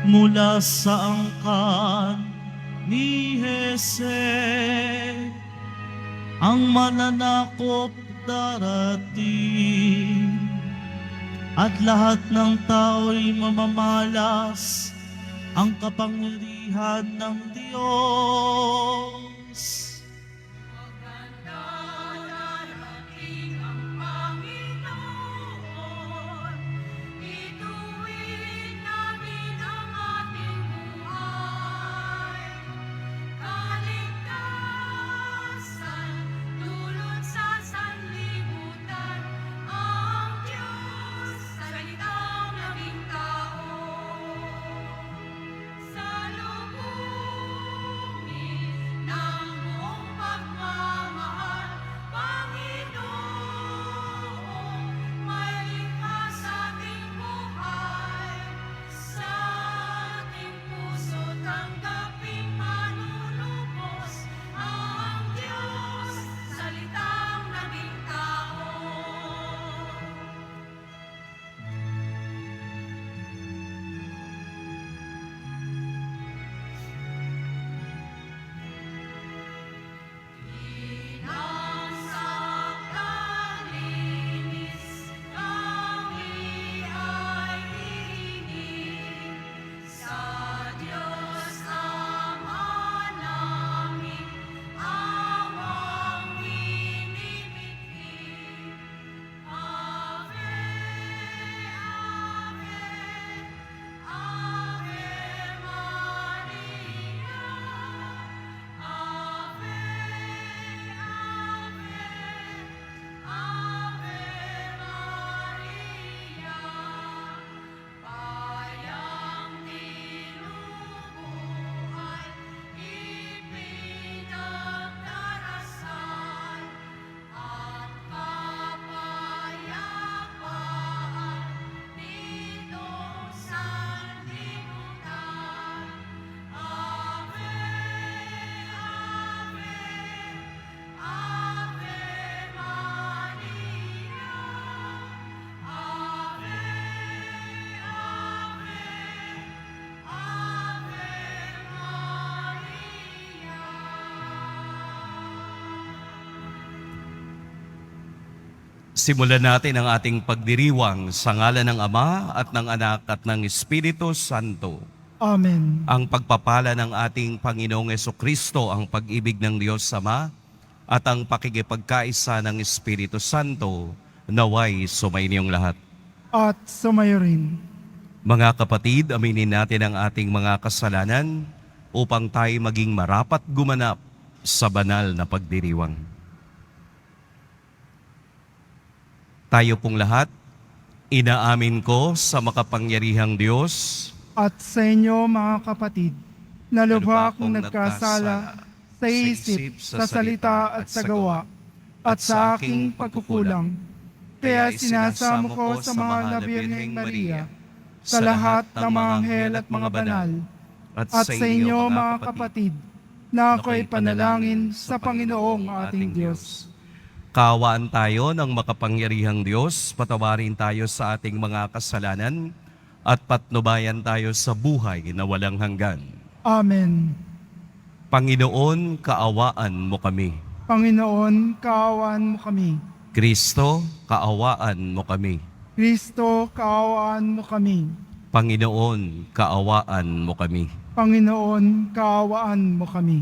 mula sa angkan ni Jese. Ang mananakop darating at lahat ng tao'y mamamalas ang kapangyarihan ng Diyos. Simulan natin ang ating pagdiriwang sa ngalan ng Ama at ng Anak at ng Espiritu Santo. Amen. Ang pagpapala ng ating Panginoong Jesucristo, ang pag-ibig ng Diyos Ama at ang pakikipagkaisa ng Espiritu Santo naway sumainiyong lahat. At sumayo rin. Mga kapatid, aminin natin ang ating mga kasalanan upang tayo maging marapat gumanap sa banal na pagdiriwang. Tayo pong lahat, inaamin ko sa makapangyarihang Diyos At sa inyo mga kapatid, na lubha akong nagkasala sa isip, sa salita at sa gawa, at sa aking pagkukulang. Kaya sinasamo ko sa mga na Birheng Maria, sa lahat ng mga anghel at mga banal, at sa inyo mga kapatid, na ako'y panalangin sa Panginoong ating Diyos. Kaawaan tayo ng makapangyarihang Diyos, patawarin tayo sa ating mga kasalanan, at patnubayan tayo sa buhay na walang hanggan. Amen. Panginoon, kaawaan mo kami. Panginoon, kaawaan mo kami. Kristo, kaawaan mo kami. Kristo, kaawaan mo kami. Panginoon, kaawaan mo kami. Panginoon, kaawaan mo kami.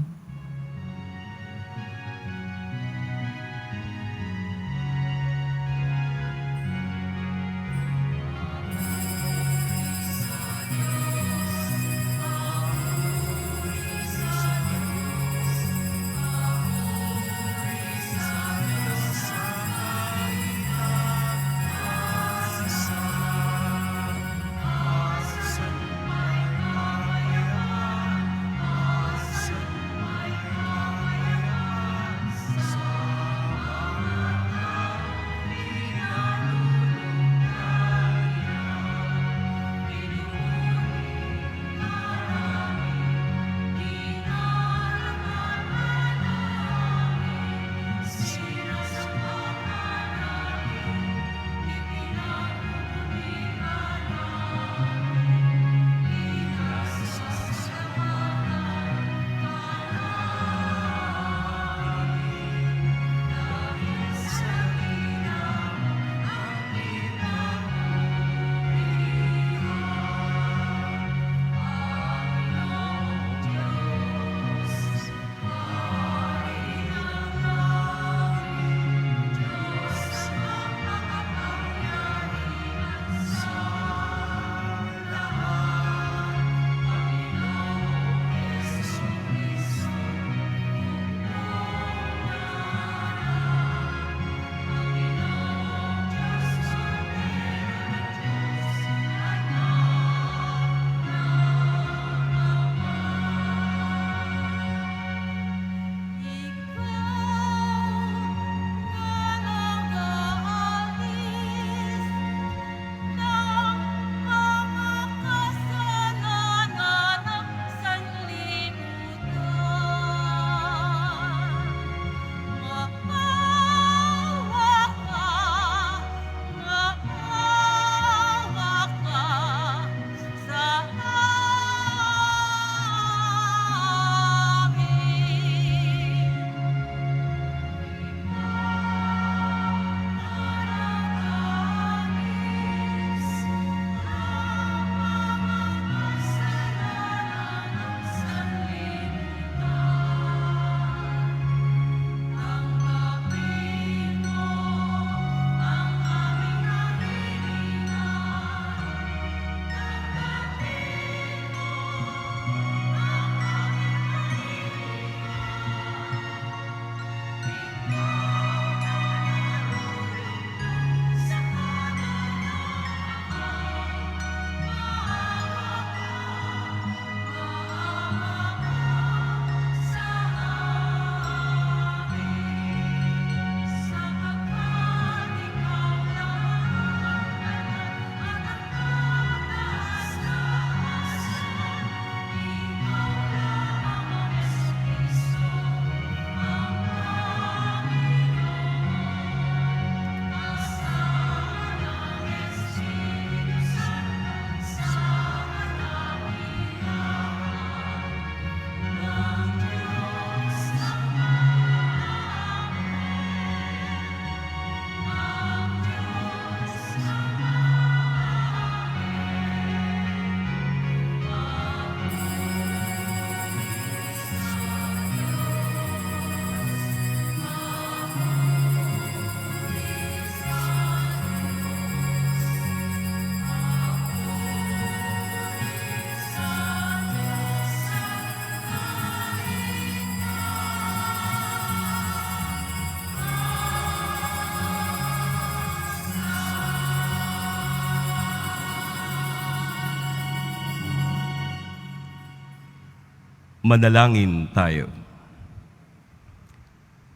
Manalangin tayo.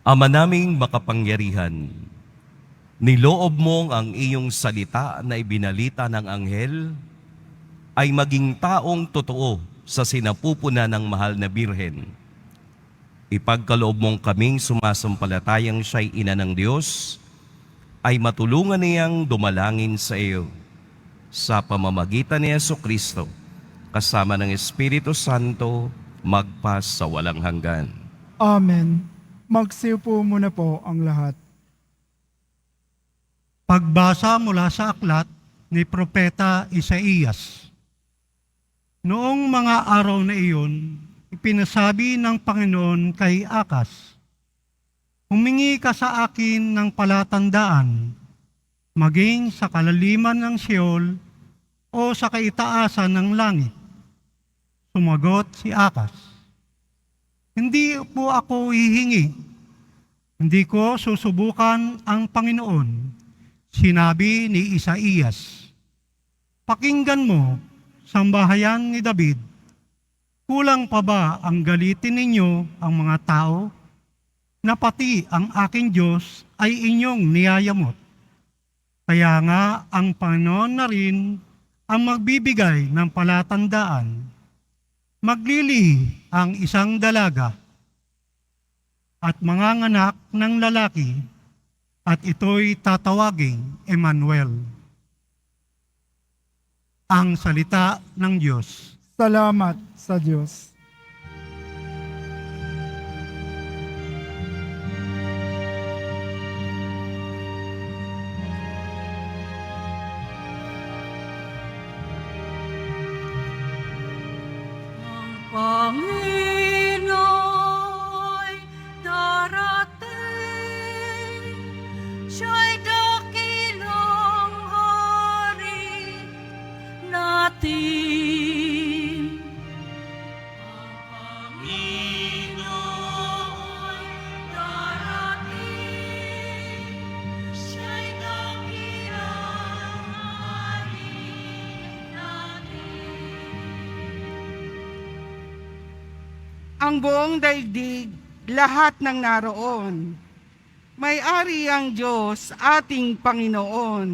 Ama naming makapangyarihan, niloob mong ang iyong salita na ibinalita ng anghel ay maging taong totoo sa sinapupunan ng mahal na Birhen. Ipagkaloob mong kaming sumasampalatayang siya'y ina ng Diyos, ay matulungan niyang dumalangin sa iyo sa pamamagitan ni Jesucristo, kasama ng Espiritu Santo, magpas sa walang hanggan. Amen. Magsiupo muna po ang lahat. Pagbasa mula sa aklat ni Propeta Isaías. Noong mga araw na iyon, ipinasabi ng Panginoon kay Akas, "Humingi ka sa akin ng palatandaan, maging sa kalaliman ng Sheol o sa kaitaasan ng langit." Sumagot si Akas, "Hindi po ako hihingi. Hindi ko susubukan ang Panginoon." Sinabi ni Isaías, "Pakinggan mo, sambahayan ni David, kulang pa ba ang galitin ninyo ang mga tao, na pati ang aking Diyos ay inyong niyayamot? Kaya nga ang Panginoon na rin ang magbibigay ng palatandaan. Maglilihi ang isang dalaga at manganganak ng lalaki, at ito'y tatawaging Emmanuel." Ang salita ng Diyos. Salamat sa Diyos. Pangino'y darating, siya'y dakilang hari natin. Ang Pangino'y darating, siya'y dakilang hari natin. Ang buong daigdig, lahat ng naroon. May-ari ang Diyos, ating Panginoon.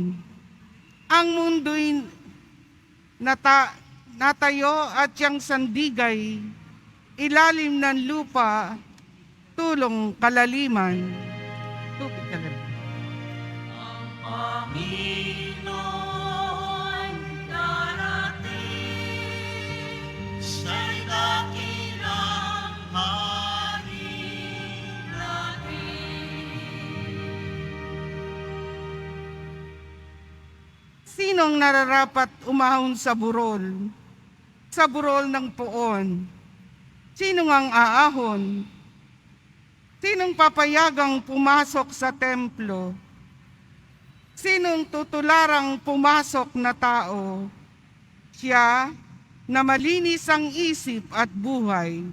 Ang mundo'y natayo at siyang sandigay, ilalim ng lupa, tulong kalaliman. Tubig kalaliman. Panginoon darating, siya'y dakilang hari natin. Sinong nararapat umahon sa burol ng poon? Sinong ang aahon? Sinong papayagang pumasok sa templo? Sinong tutularang pumasok na tao? Siya na malinis ang isip at buhay,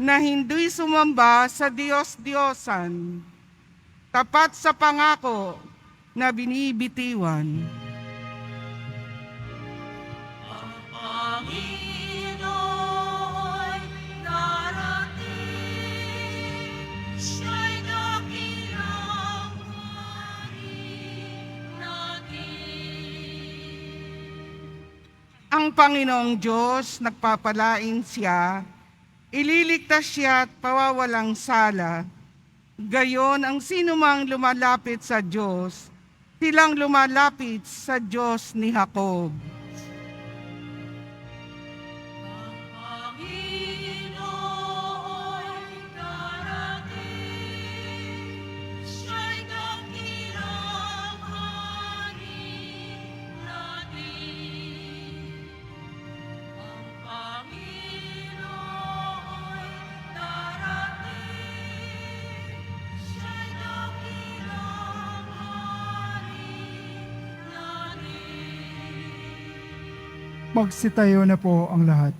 na hindi'y sumamba sa Diyos-Diyosan, tapat sa pangako na binibitiwan. Panginoon darating, siya'y dakilang hari natin. Ang Panginoong Diyos, nagpapalain siya, ililigtas siya at pawawalang sala. Gayon ang sinumang lumalapit sa Diyos, silang lumalapit sa Diyos ni Jacob. Panginoon darating, siya'y dakilang hari natin. Ang Panginoon darating, siya'y dakilang hari natin. Magsitayo na po ang lahat.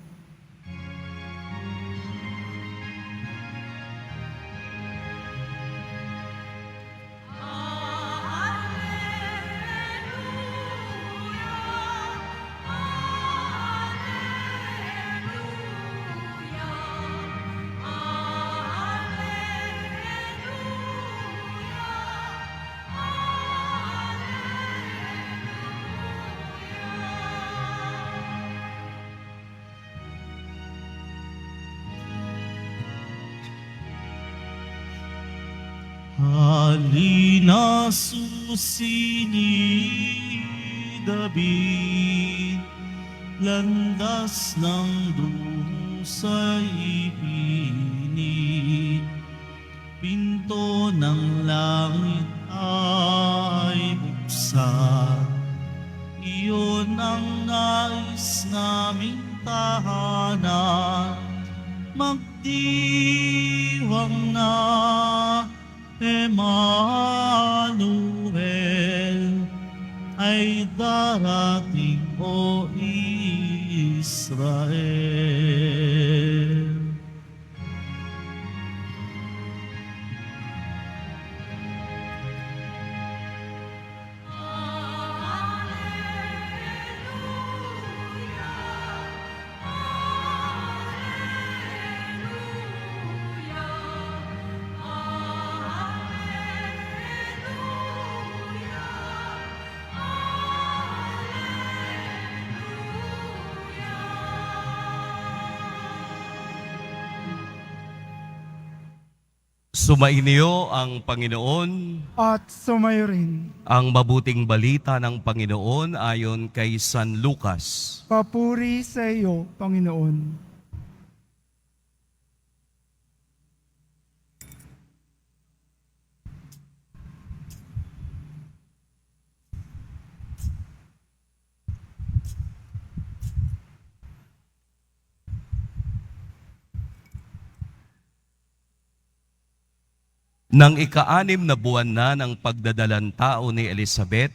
Pinasusi ni David, landas ng dusa ipinit. Pinto ng langit ay buksan, iyon ang nais naming tahanan. Magdiwang na Emmanuel ay darating, o Israel. Sumainyo ang Panginoon. At sumayo rin. Ang mabuting balita ng Panginoon ayon kay San Lucas. Papuri sa iyo, Panginoon. Nang ika-6 na buwan na ng pagdadalang tao ni Elizabeth,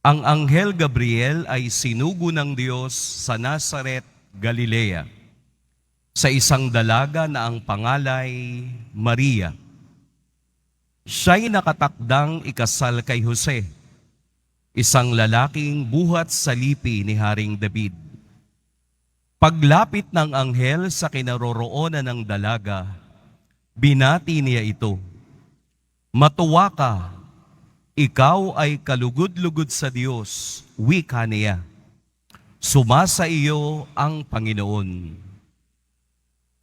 ang Anghel Gabriel ay sinugo ng Diyos sa Nazaret, Galilea, sa isang dalaga na ang pangalay Maria. Siya'y nakatakdang ikasal kay Jose, isang lalaking buhat sa lipi ni Haring David. Paglapit ng anghel sa kinaroroonan ng dalaga, binati niya ito, "Matuwa ka, ikaw ay kalugod-lugod sa Diyos," wika niya. "Sumasa iyo ang Panginoon."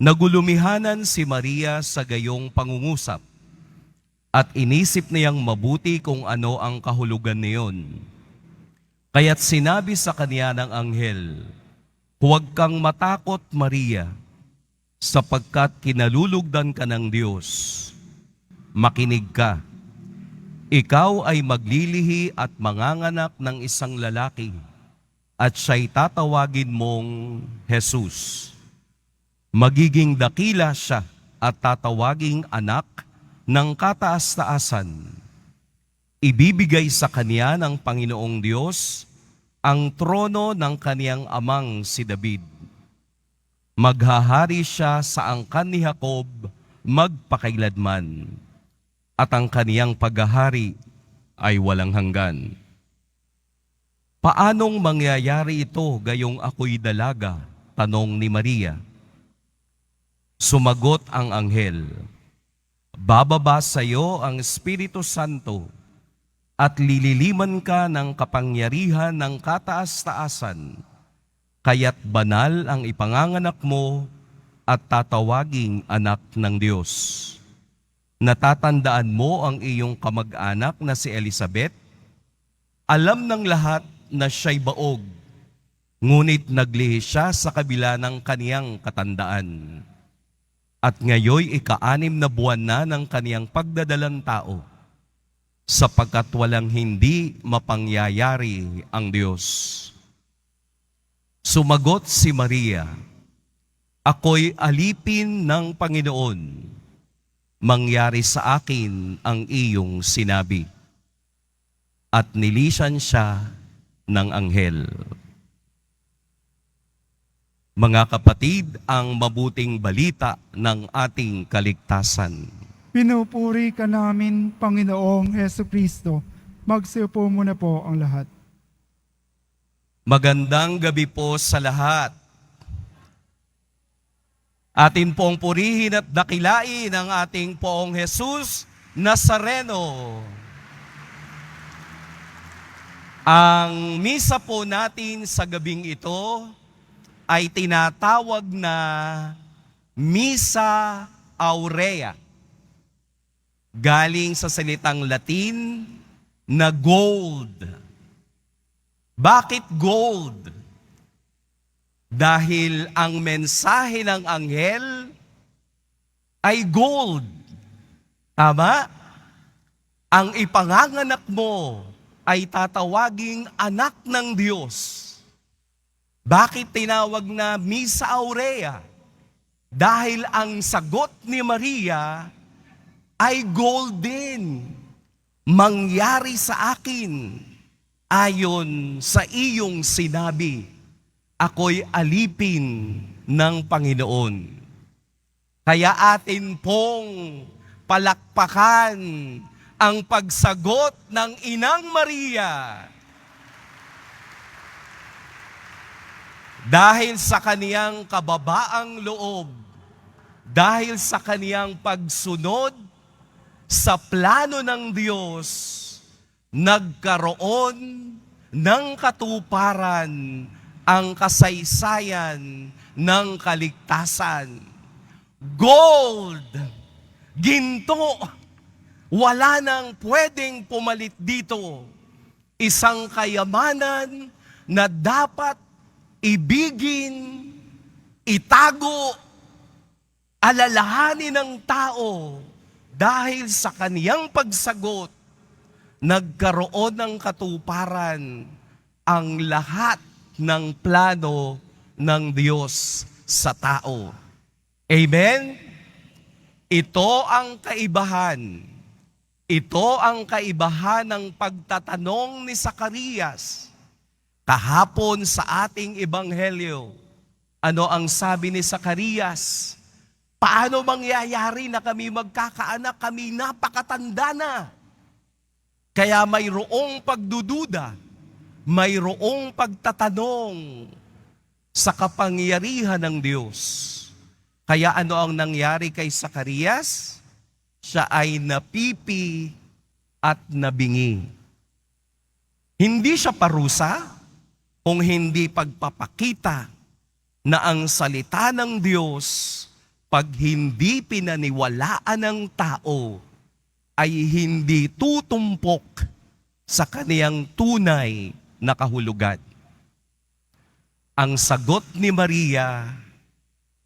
Nagulumihanan si Maria sa gayong pangungusap at inisip niyang mabuti kung ano ang kahulugan niyon. Kaya't sinabi sa kanya ng anghel, "Huwag kang matakot, Maria, sapagkat kinalulugdan ka ng Diyos. Makinig ka. Ikaw ay maglilihi at manganganak ng isang lalaki, at siya'y tatawagin mong Jesus. Magiging dakila siya at tatawaging anak ng kataas-taasan. Ibibigay sa kanya ng Panginoong Diyos ang trono ng kaniyang amang si David. Maghahari siya sa angkan ni Jacob magpakailanman, at ang kaniyang paghahari ay walang hanggan." "Paanong mangyayari ito gayong ako'y dalaga?" tanong ni Maria. Sumagot ang anghel, "Bababa sa iyo ang Espiritu Santo at lililiman ka ng kapangyarihan ng kataas-taasan. Kaya't banal ang ipanganganak mo at tatawaging anak ng Diyos. Natatandaan mo ang iyong kamag-anak na si Elizabeth? Alam ng lahat na siya'y baog, ngunit naglihi siya sa kabila ng kaniyang katandaan. At ngayoy ika-6 na buwan na ng kaniyang pagdadalang tao, sapagkat walang hindi mapangyayari ang Diyos." Sumagot si Maria, "Ako'y alipin ng Panginoon. Mangyari sa akin ang iyong sinabi." At nilisan siya ng anghel. Mga kapatid, ang mabuting balita ng ating kaligtasan. Pinupuri ka namin, Panginoong Hesukristo. Magsiupo muna po ang lahat. Magandang gabi po sa lahat. Atin pong purihin at dakilain ang ating Poong Jesus Nazareno. Ang misa po natin sa gabing ito ay tinatawag na Misa Aurea. galing sa salitang Latin na gold. Bakit gold? Dahil ang mensahe ng anghel ay gold. Tama? Ang ipanganganak mo ay tatawaging anak ng Diyos. Bakit tinawag na Misa Aurea? Dahil ang sagot ni Maria ay gold din. Mangyari sa akin ayon sa iyong sinabi. Ako'y alipin ng Panginoon. Kaya atin pong palakpakan ang pagsagot ng Inang Maria. Dahil sa kaniyang kababaang loob, dahil sa kaniyang pagsunod sa plano ng Diyos, nagkaroon ng katuparan ang kasaysayan ng kaligtasan. Gold, ginto, wala nang pwedeng pumalit dito. Isang kayamanan na dapat ibigin, itago, alalahanin ng tao dahil sa kaniyang pagsagot, nagkaroon ng katuparan ang lahat ng plano ng Diyos sa tao. Amen? Ito ang kaibahan. Ito ang kaibahan ng pagtatanong ni Zacarias kahapon sa ating ebanghelyo. Ano ang sabi ni Zacarias? Paano mangyayari na kami magkakaanak? Kami napakatanda na. Kaya mayroong pagdududa, mayroong pagtatanong sa kapangyarihan ng Diyos. Kaya ano ang nangyari kay Zacarias? Siya ay napipi at nabingi. Hindi siya parusa kung hindi pagpapakita na ang salita ng Diyos, pag hindi pinaniwalaan ng tao, ay hindi tutumpok sa kaniyang tunay na kahulugan. Ang sagot ni Maria,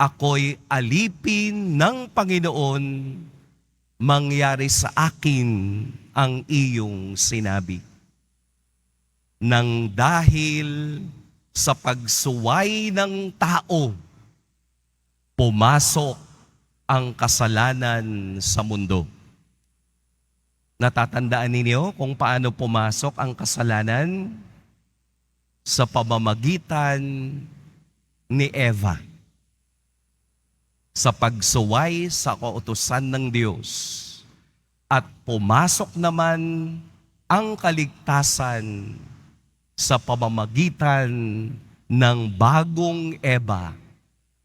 ako'y alipin ng Panginoon, mangyari sa akin ang iyong sinabi. Nang dahil sa pagsuway ng tao, pumasok ang kasalanan sa mundo. Natatandaan ninyo kung paano pumasok ang kasalanan? Sa pamamagitan ni Eva. Sa pagsuway sa kautusan ng Diyos. At pumasok naman ang kaligtasan sa pamamagitan ng bagong Eva,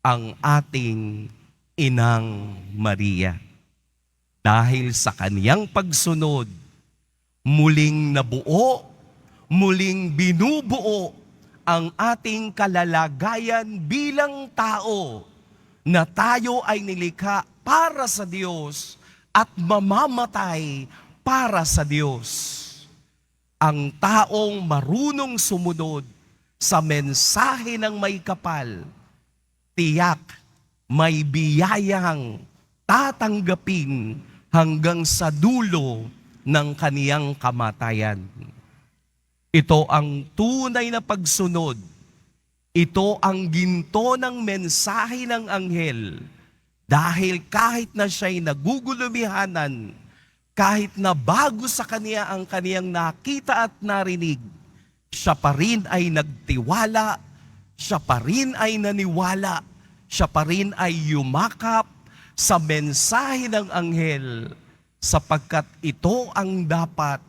ang ating Inang Maria. Dahil sa kaniyang pagsunod, muling nabuo, muling binubuo ang ating kalalagayan bilang tao na tayo ay nilikha para sa Diyos at mamamatay para sa Diyos. Ang taong marunong sumunod sa mensahe ng may kapal, tiyak may biyayang tatanggapin hanggang sa dulo ng kaniyang kamatayan. Ito ang tunay na pagsunod. Ito ang ginto ng mensahe ng anghel. Dahil kahit na siya'y nagugulumihanan, kahit na bago sa kaniya ang kaniyang nakita at narinig, siya pa rin ay nagtiwala, siya pa rin ay naniwala, siya pa rin ay yumakap sa mensahe ng anghel, sapagkat ito ang dapat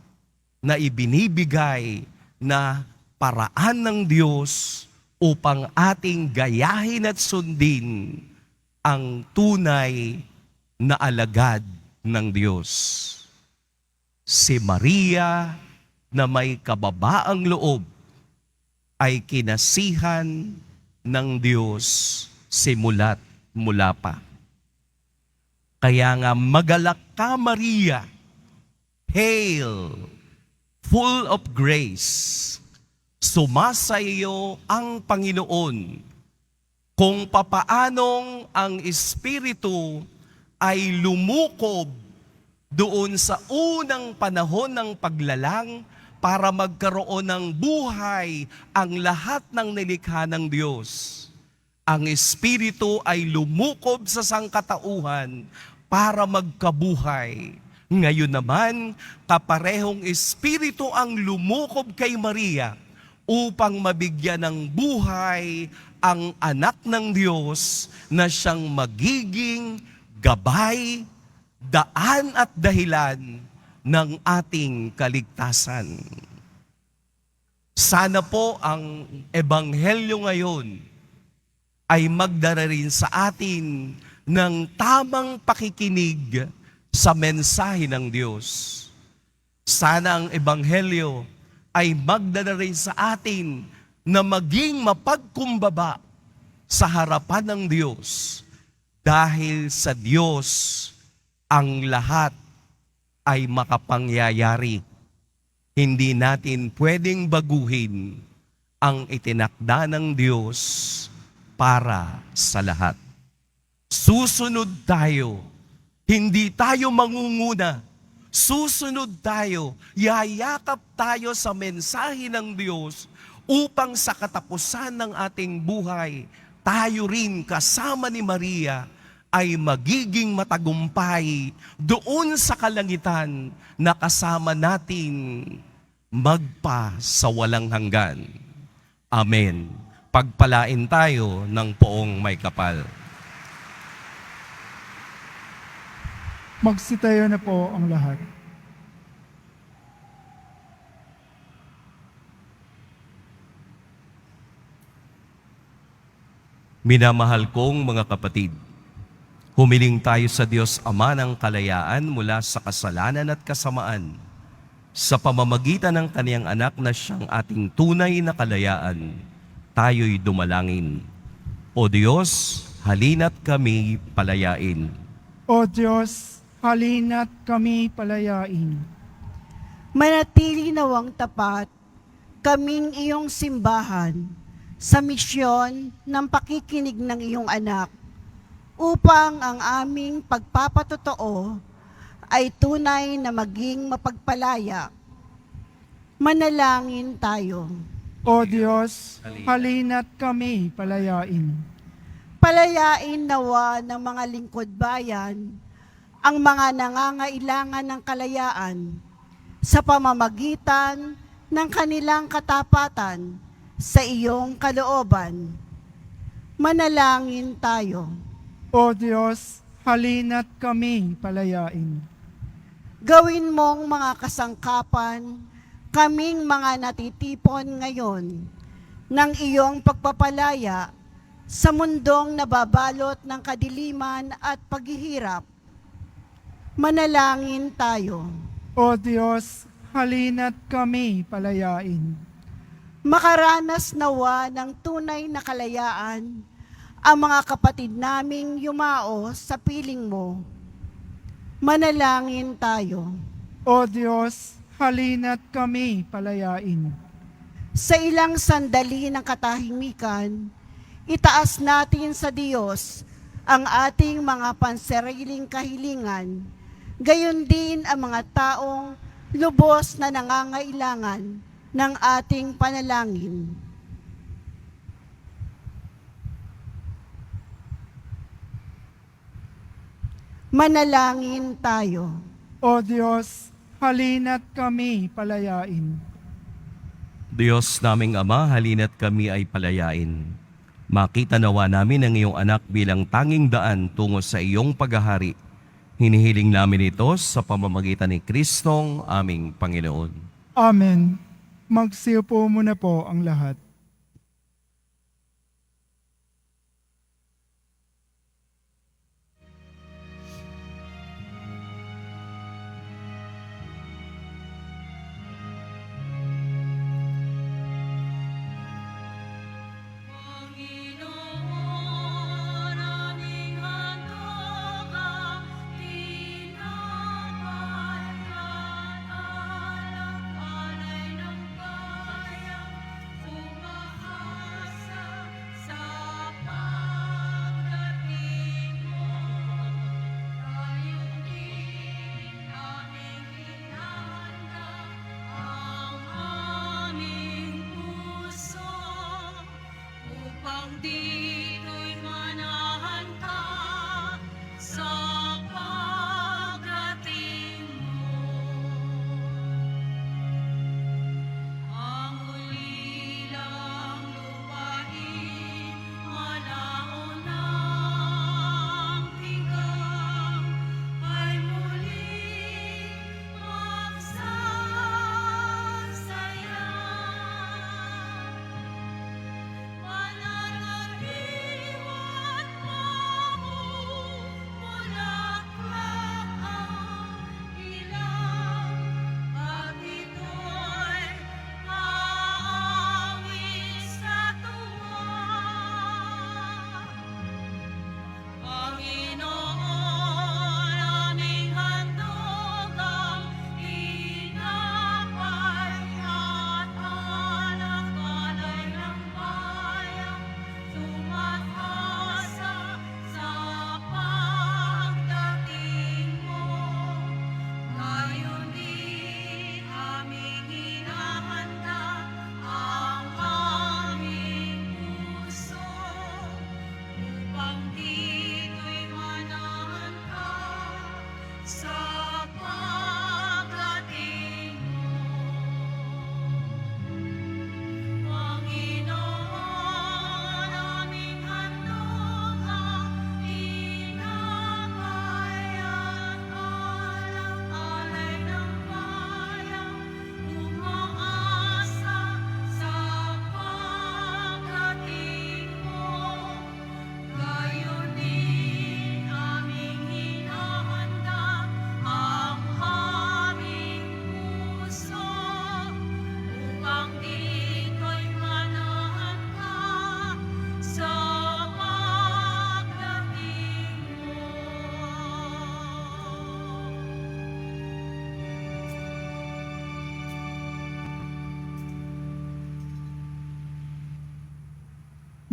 na ibinibigay na paraan ng Diyos upang ating gayahin at sundin ang tunay na alagad ng Diyos. Si Maria na may kababaang loob ay kinasihan ng Diyos simula't mula pa. Kaya nga magalak ka Maria, hail, full of grace, sumasa iyo ang Panginoon. Kung papaanong ang Espiritu ay lumukob doon sa unang panahon ng paglalang para magkaroon ng buhay ang lahat ng nilikha ng Diyos. Ang Espiritu ay lumukob sa sangkatauhan para magkabuhay. Ngayon naman, kaparehong Espiritu ang lumukob kay Maria upang mabigyan ng buhay ang anak ng Diyos na siyang magiging gabay, daan at dahilan ng ating kaligtasan. Sana po ang Ebanghelyo ngayon ay magdala rin sa atin ng tamang pakikinig sa mensahe ng Diyos. Sana ang Ebanghelyo ay magdala rin sa atin na maging mapagkumbaba sa harapan ng Diyos dahil sa Diyos ang lahat ay makapangyayari. Hindi natin pwedeng baguhin ang itinakda ng Diyos para sa lahat. Susunod tayo. Hindi tayo mangunguna. Susunod tayo. Yayakap tayo sa mensahe ng Diyos upang sa katapusan ng ating buhay, tayo rin kasama ni Maria ay magiging matagumpay doon sa kalangitan na kasama natin magpa sa walang hanggan. Amen. Pagpalain tayo ng poong may kapal. Magsitayo na po ang lahat. Minamahal kong mga kapatid, humiling tayo sa Diyos Ama ng kalayaan mula sa kasalanan at kasamaan sa pamamagitan ng Kaniyang anak na siyang ating tunay na kalayaan. Tayo'y dumalangin. O Diyos, halina't kami palayain. O Diyos, halina't kami palayain. Manatili nawang tapat kaming iyong simbahan sa misyon ng pakikinig ng iyong anak upang ang aming pagpapatotoo ay tunay na maging mapagpalaya. Manalangin tayo. O Diyos, halina't kami palayain. Palayain nawa ng mga lingkod bayan ang mga nangangailangan ng kalayaan sa pamamagitan ng kanilang katapatan sa iyong kalooban. Manalangin tayo. O Diyos, halina't kami palayain. Gawin mong mga kasangkapan kaming mga natitipon ngayon ng iyong pagpapalaya sa mundong nababalot ng kadiliman at paghihirap. Manalangin tayo. O Diyos, halina't kami palayain. Makaranas nawa ng tunay na kalayaan ang mga kapatid naming yumao sa piling mo. Manalangin tayo. O Diyos, halina't kami palayain. Sa ilang sandali ng katahimikan, itaas natin sa Diyos ang ating mga pansariling kahilingan, gayon din ang mga taong lubos na nangangailangan ng ating panalangin. Manalangin tayo. O Diyos, halina't kami palayain. Diyos naming Ama, halina't kami ay palayain. Makita nawa namin ang iyong anak bilang tanging daan tungo sa iyong paghahari. Hinihiling namin ito sa pamamagitan ni Kristong aming Panginoon. Amen. Magsiupo muna po ang lahat. Panginoon, aming handog ang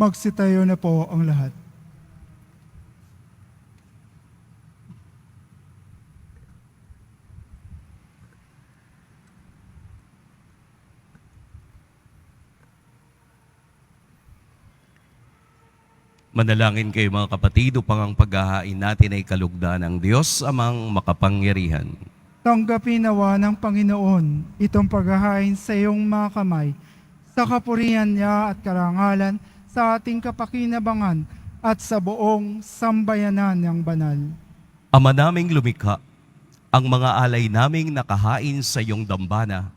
Magsitayo na po ang lahat. Manalangin kayo mga kapatid upang ang paghahain natin ay kalugdan ng Diyos amang makapangyarihan. Tanggapin nawa ng Panginoon itong paghahain sa iyong mga kamay, sa kapurihan niya at karangalan, sa ating kapakinabangan at sa buong sambayanan ng banal. Ama naming lumikha, ang mga alay naming nakahain sa iyong dambana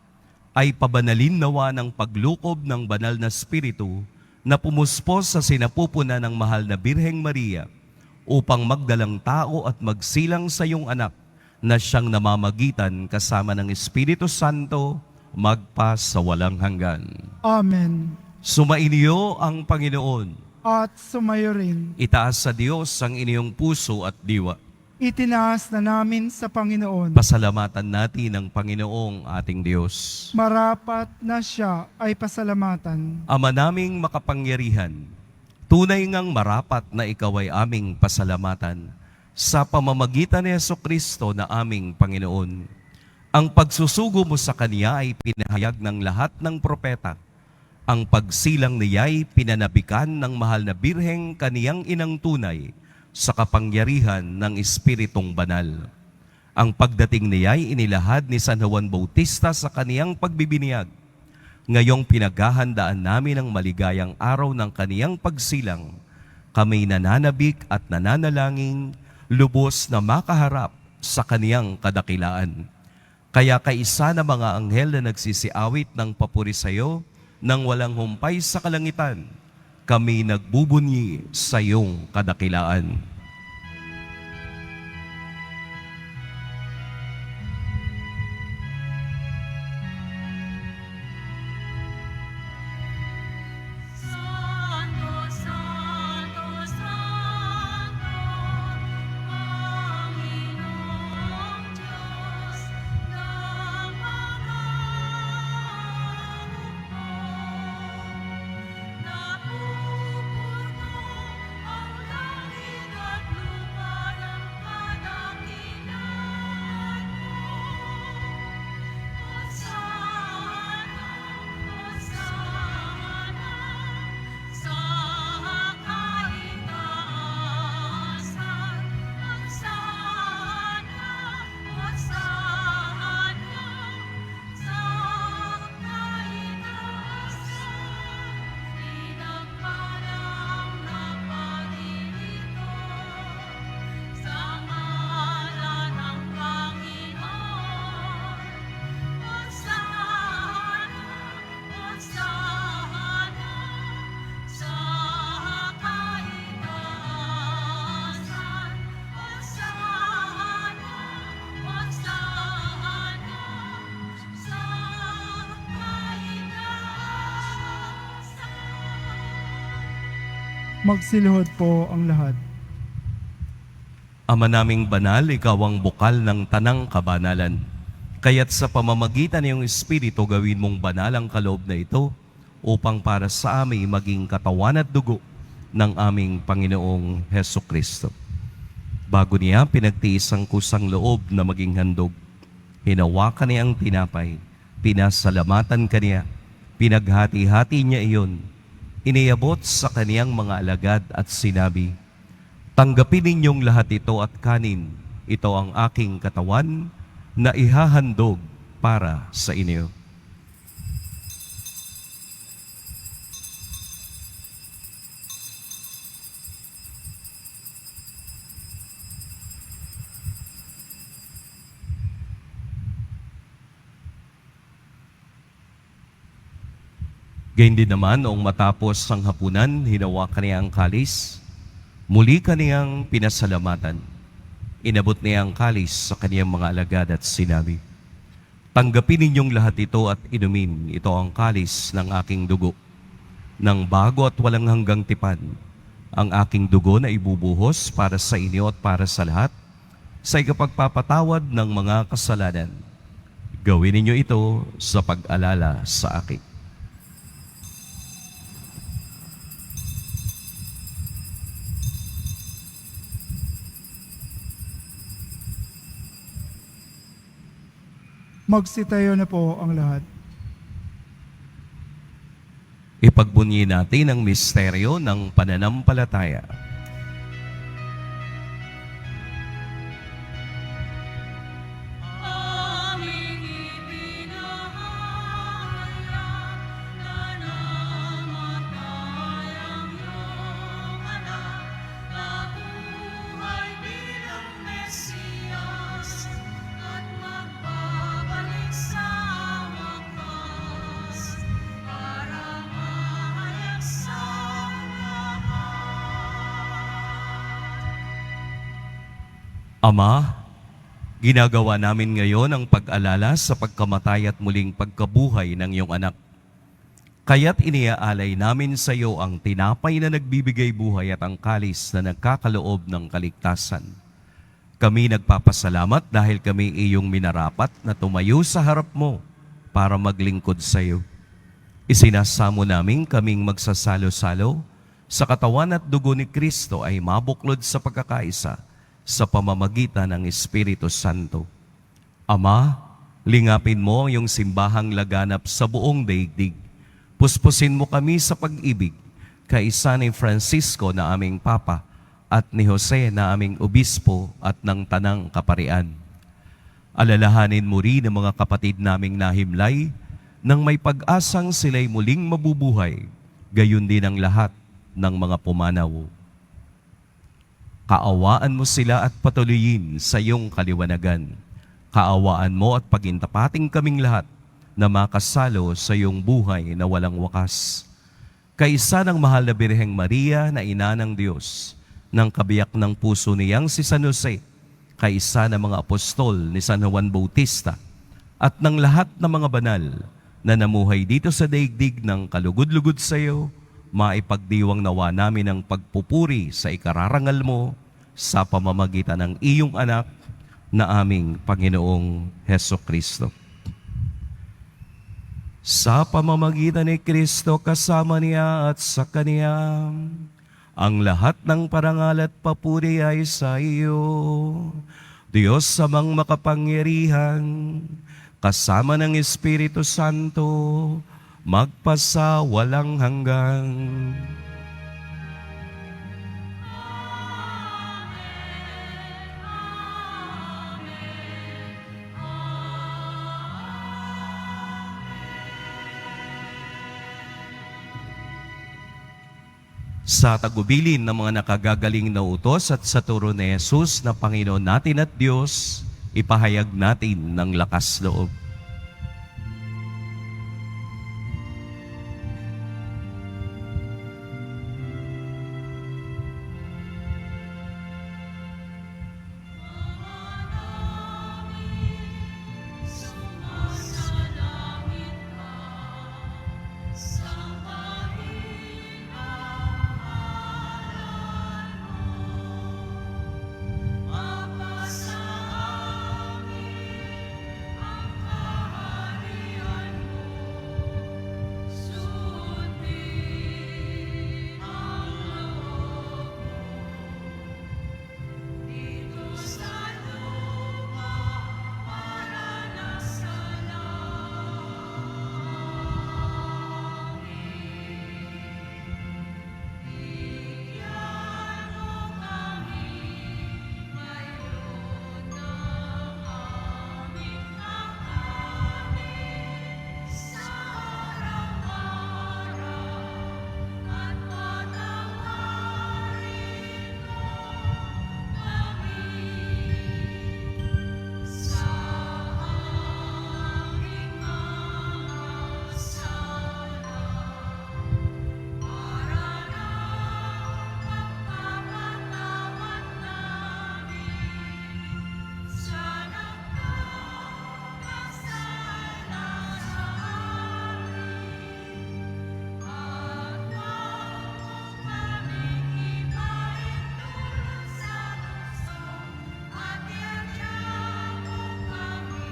ay pabanalin nawa ng paglukob ng banal na Espiritu na pumuspos sa sinapupunan ng mahal na Birheng Maria upang magdalang tao at magsilang sa iyong anak na siyang namamagitan kasama ng Espiritu Santo magpa sa walang hanggan. Amen. Sumainyo ang Panginoon. At sumayo rin, Itaas sa Diyos ang inyong puso at diwa. itinaas na namin sa Panginoon. Pasalamatan natin ang Panginoong ating Diyos. Marapat na siya ay pasalamatan. Ama naming makapangyarihan, tunay ngang marapat na ikaw ay aming pasalamatan sa pamamagitan ni Jesucristo na aming Panginoon. Ang pagsusugo mo sa Kanya ay pinahayag ng lahat ng propeta. Ang pagsilang niya ay pinanabikan ng mahal na Birheng kaniyang inang tunay sa kapangyarihan ng Espiritong Banal. Ang pagdating niya ay inilahad ni San Juan Bautista sa kaniyang pagbibinyag. Ngayong pinaghahandaan namin ang maligayang araw ng kaniyang pagsilang, kami nananabik at nananalangin, lubos na makaharap sa kaniyang kadakilaan. Kaya kaisa na mga anghel na nagsisiawit ng papuri sa iyo, nang walang humpay sa kalangitan, kami nagbubunyi sa iyong kadakilaan. Santo, Santo, Santo, Panginoong Diyos ng mga hukbo. Napupuno ang langit at lupa ng kadakilaan mo. Hosana, Hosana, sa kaitaasan. Hosana, Hosana, sa kaitaasan. Pinagpalang na paririto sa ngalan ng Panginoon. Hosana, Hosana, sa kaitaasan. Hosana, Hosana, sa kaitaasan. Magsiluhod po ang lahat. Ama naming banal, ikaw ang bukal ng tanang kabanalan. Kaya't sa pamamagitan ng iyong Espiritu, gawin mong banal ang kaloob na ito upang para sa amin maging katawan at dugo ng aming Panginoong Heso Kristo. Bago niya pinagtiis ang kusang loob na maging handog, hinawakan niya ang tinapay, pinasalamatan kaniya, pinaghati-hati niya iyon, iniabot sa kaniyang mga alagad at sinabi, "Tanggapin ninyong lahat ito at kanin, ito ang aking katawan na ihahandog para sa inyo." Gayun din naman, noong matapos ang hapunan, hinawakan niya ang kalis, muli kaniyang pinasalamatan. Inabot niya ang kalis sa kaniyang mga alagad at sinabi, "Tanggapin ninyong lahat ito at inumin. Ito ang kalis ng aking dugo, ng bago at walang hanggang tipan. Ang aking dugo na ibubuhos para sa inyo at para sa lahat, sa ikapagpapatawad ng mga kasalanan. Gawin ninyo ito sa pag-alala sa akin." Magsitayo na po ang lahat. Ipagbunyi natin ang misteryo ng pananampalataya. Aming ibinahayag na namatay ang iyong anak, nabuhay bilang Mesiyas, at magbabalik sa wakas para mahayag sa Ama, ginagawa namin ngayon ang pag-alala sa pagkamatay at muling pagkabuhay ng iyong anak. Kaya't iniaalay namin sa iyo ang tinapay na nagbibigay buhay at ang kalis na nagkakaloob ng kaligtasan. Kami nagpapasalamat dahil kami iyong minarapat na tumayo sa harap mo para maglingkod sa iyo. Isinasamo namin kaming magsasalo-salo sa katawan at dugo ni Kristo ay mabuklod sa pagkakaisa sa pamamagitan ng Espiritu Santo. Ama, lingapin mo ang iyong simbahang laganap sa buong daigdig. Puspusin mo kami sa pag-ibig, kaisa ni Francisco na aming Papa at ni Jose na aming Obispo at ng Tanang Kaparian. Alalahanin mo rin ang mga kapatid naming nahimlay nang may pag-asang sila'y muling mabubuhay, gayon din ang lahat ng mga pumanaw. Kaawaan mo sila at patuloyin sa iyong kaliwanagan. Kaawaan mo at pagintapating kaming lahat na makasalo sa iyong buhay na walang wakas. Kaisa ng mahal na Birheng Maria na ina ng Diyos, ng kabiyak ng puso niyang si San Jose, kaisa ng mga apostol ni San Juan Bautista, at ng lahat ng mga banal na namuhay dito sa daigdig ng kalugod-lugod sa iyo, maipagdiwang nawa namin ang pagpupuri sa ikararangal mo sa pamamagitan ng iyong anak na aming Panginoong Hesukristo. Sa pamamagitan ni Kristo kasama niya at sa Kaniya, ang lahat ng parangal at papuri ay sa iyo, Diyos amang makapangyarihan, kasama ng Espiritu Santo, magpasa walang hanggan. Sa tagubilin ng mga nakagagaling na utos at sa turo ni Jesus na Panginoon natin at Diyos, ipahayag natin ng lakas loob. sumasalangit ka, sambahin ang ngalan mo. Mapasa amin ang kaharian mo, sundin ang loob mo. Dito sa lupa para nasa langit. Bigyan mo kami ngayon ng aming kakanin sa araw-araw, at patawarin mo kami sa aming mga sala, para na mapapatawad namin sa nagkakasala sa amin. At huwag mo kaming ipaintulot sa tukso, at iadya mo kami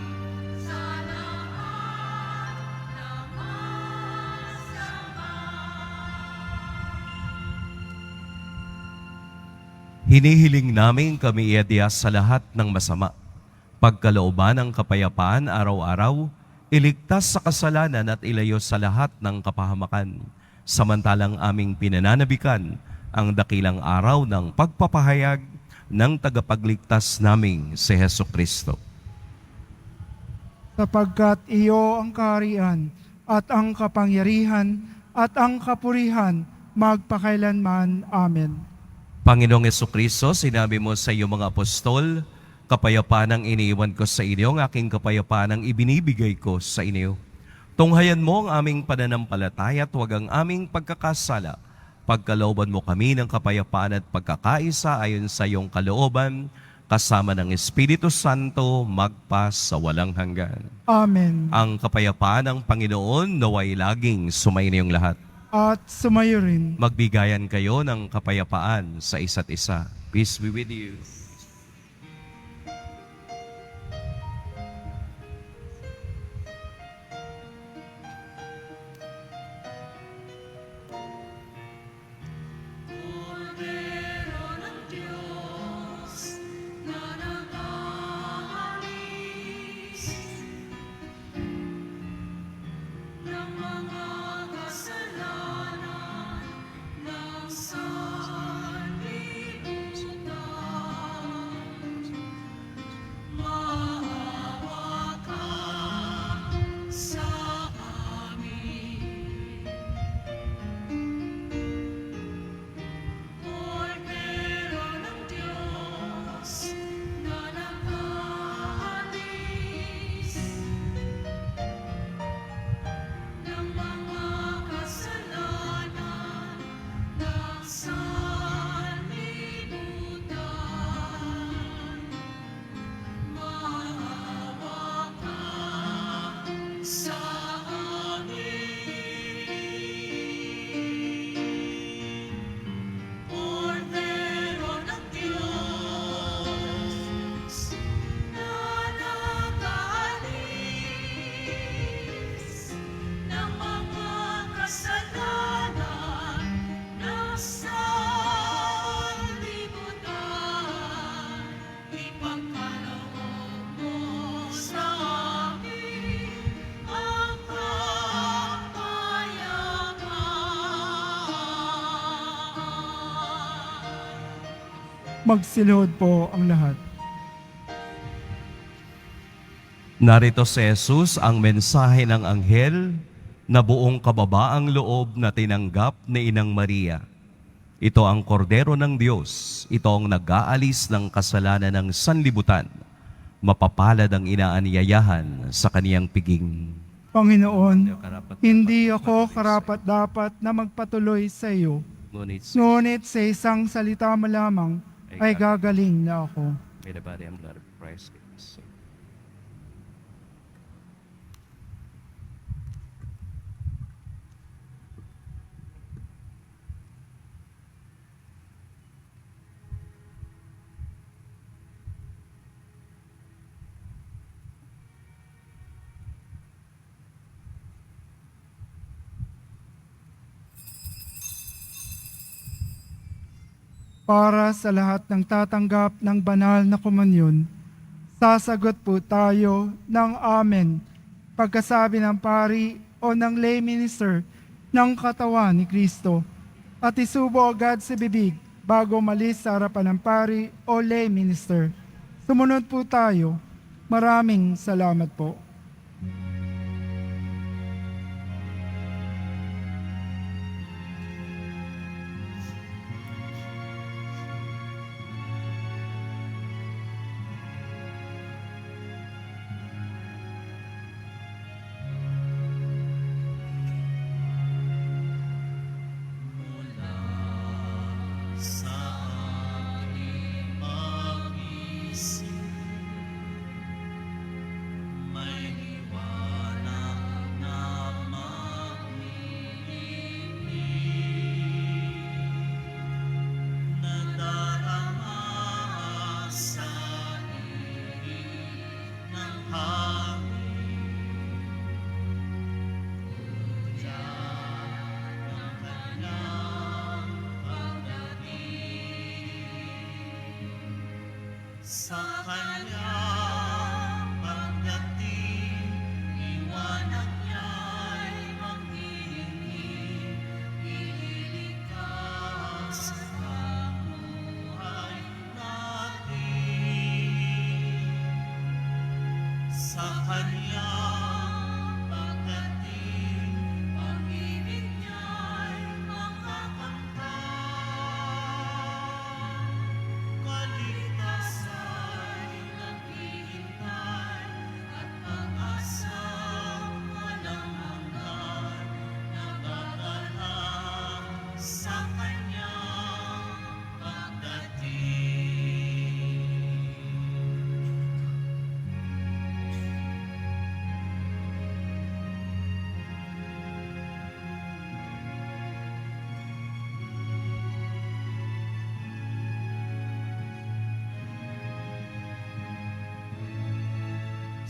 sa lahat ng masama. Hinihiling namin kami iadya sa lahat ng masama. pagkalooban ng kapayapaan araw-araw, iligtas sa kasalanan at ilayo sa lahat ng kapahamakan, samantalang aming pinananabikan ang dakilang araw ng pagpapahayag ng tagapagligtas naming si Heso Kristo. Sapagkat iyo ang kaharian at ang kapangyarihan at ang kapurihan magpakailanman. Amen. Panginoong Jesucristo, sinabi mo sa iyong mga apostol, kapayapaan ang iniiwan ko sa inyo, ang aking kapayapaan ang ibinibigay ko sa inyo. Tunghayan mo ang aming pananampalataya at huwag ang aming pagkakasala. Pagkalooban mo kami ng kapayapaan at pagkakaisa ayon sa iyong kalooban, kasama ng Espiritu Santo, magpa sa walang hanggan. Amen. Ang kapayapaan ng Panginoon naway laging sumainiyong lahat. At sumayo rin. Magbigayan kayo ng kapayapaan sa isa't isa. Peace be with you. Kordero ng Diyos na nag-aalis ng mga kasalanan ng sanlibutan, maawa ka sa amin. Kordero ng Diyos na nag-aalis ng mga kasalanan ng sanlibutan, maawa ka sa amin. Kordero ng Diyos na nag-aalis ng mga kasalanan ng sanlibutan, ipagkaloob mo sa amin ang kapayapaan. Magsilod po ang lahat. Narito si Jesus, ang mensahe ng anghel na buong kababaang loob na tinanggap ni Inang Maria. Ito ang kordero ng Diyos, ito ang nag-aalis ng kasalanan ng sanlibutan. Mapapalad ang inaanyayahan sa kaniyang piging. Panginoon, hindi ako karapat-dapat na magpatuloy sa iyo. Ngunit sa isang salita mo lamang ay gagaling na ako. May the body and blood of Christ give us. Para sa lahat ng tatanggap ng banal na komunyon, sasagot po tayo ng Amen pagkasabi ng pari o ng lay minister ng katawan ni Kristo at isubo agad sa bibig bago malis sa harapan ng pari o lay minister. Sumunod po tayo. Maraming salamat po. sa aking pag-isip, may liwanag na magnilig na darama sa ilig ng hangin. Diyan ang kanyang pagdating, sa kanya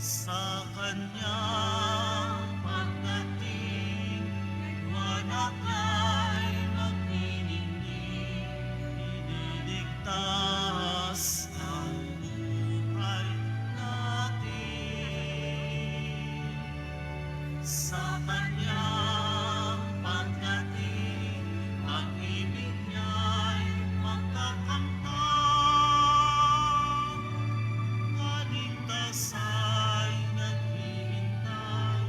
sa kanyang pagdating, liwanag niya'y magniningning, iniligtas ang buhay natin. Sa kanyang pagdating, pag-ibig niya'y magkakamtan. Kaligtas ay naghihintay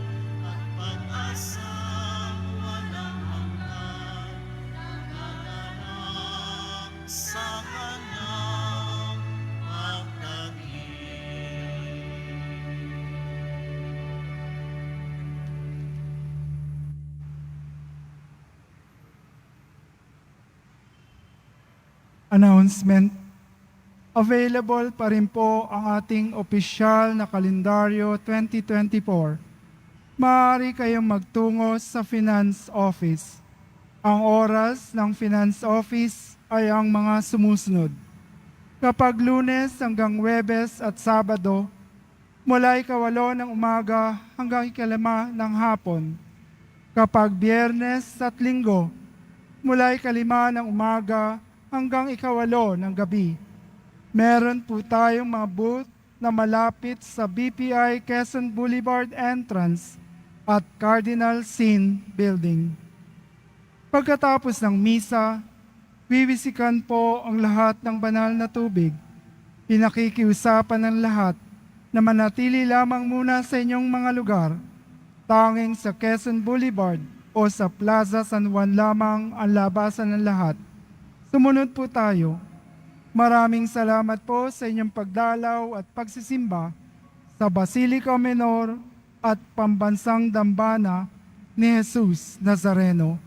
at pag-asang walang hanggan, nanganganak sa kanyang pagdating. Announcement. Available pa rin po ang ating opisyal na kalendaryo 2024. Maaari kayong magtungo sa Finance Office. Ang oras ng Finance Office ay ang mga sumusunod. Kapag Lunes hanggang Huwebes at Sabado, mula 8:08 ng umaga hanggang 5:00 ng hapon. Kapag Biyernes at Linggo, mula 5:00 ng umaga hanggang 8:00 ng gabi. Meron po tayong mga booth na malapit sa BPI Quezon Boulevard entrance at Cardinal Sin Building. Pagkatapos ng misa, wiwisikan po ang lahat ng banal na tubig. Pinakikiusapan ng lahat na manatili lamang muna sa inyong mga lugar, tanging sa Quezon Boulevard o sa Plaza San Juan lamang ang labasan ng lahat. Sumunod po tayo. Maraming salamat po sa inyong pagdalaw at pagsisimba sa Basilica Menor at Pambansang Dambana ni Jesus Nazareno.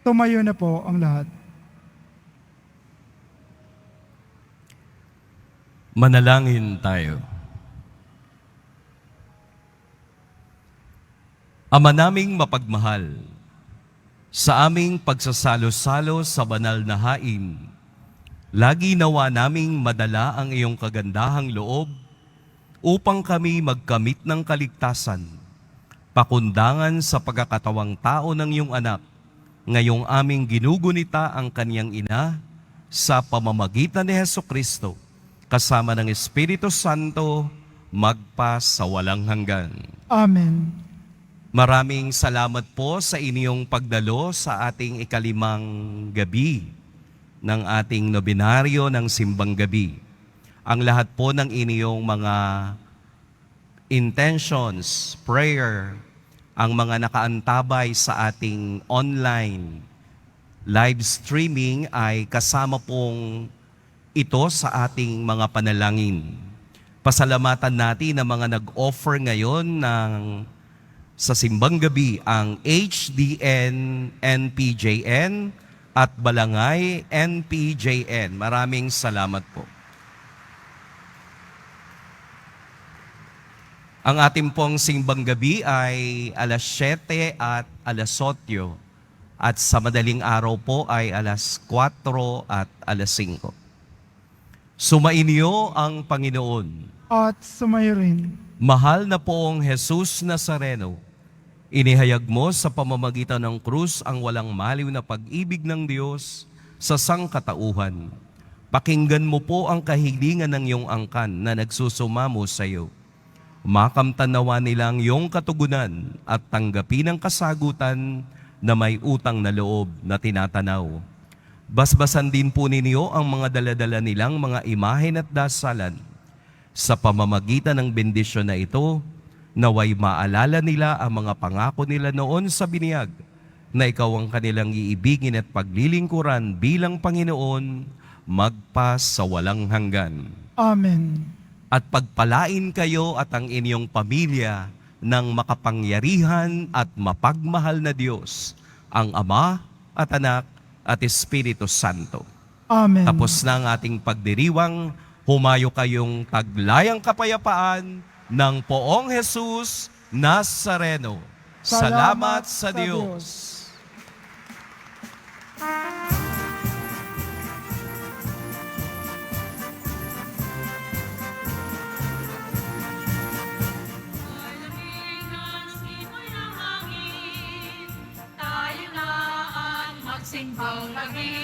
Tumayo na po ang lahat. Manalangin tayo. Ama naming mapagmahal, sa aming pagsasalo-salo sa banal na hain, lagi nawa naming madala ang iyong kagandahang loob upang kami magkamit ng kaligtasan, pakundangan sa pagkakatawang tao ng iyong anak, ngayong aming ginugunita ang kaniyang ina sa pamamagitan ni Hesukristo, kasama ng Espiritu Santo, magpa sa walang hanggan. Amen. Maraming salamat po sa inyong pagdalo sa ating ikalimang gabi ng ating nobinaryo ng Simbang Gabi. Ang lahat po ng inyong mga intentions, prayer, ang mga nakaantabay sa ating online live streaming ay kasama pong ito sa ating mga panalangin. Pasalamatan natin ang mga nag-offer ngayon sa Simbang Gabi ang HDN NPJN at Balangay NPJN. Maraming salamat po. Ang ating pong Simbang Gabi ay alas 7 at alas 8 at sa madaling araw po ay alas 4 at alas 5. Sumainyo ang Panginoon. At sumayo rin. Mahal na poong Jesus Nazareno, inihayag mo sa pamamagitan ng krus ang walang maliw na pag-ibig ng Diyos sa sangkatauhan. Pakinggan mo po ang kahilingan ng iyong angkan na nagsusumamo sa iyo. Makamtanawa nila ang iyong katugunan at tanggapin ang kasagutan na may utang na loob na tinatanaw. Basbasan din po ninyo ang mga daladala nilang mga imahen at dasalan. Sa pamamagitan ng bendisyon na ito, naway maalala nila ang mga pangako nila noon sa biniyag na ikaw ang kanilang iibigin at paglilingkuran bilang Panginoon magpa sa walang hanggan. Amen. At pagpalain kayo at ang inyong pamilya ng makapangyarihan at mapagmahal na Diyos, ang Ama at Anak at Espiritu Santo. Amen. Tapos na ang ating pagdiriwang, humayo kayong taglayang kapayapaan ng Poong Jesus Nazareno. Salamat sa Diyos. ang naging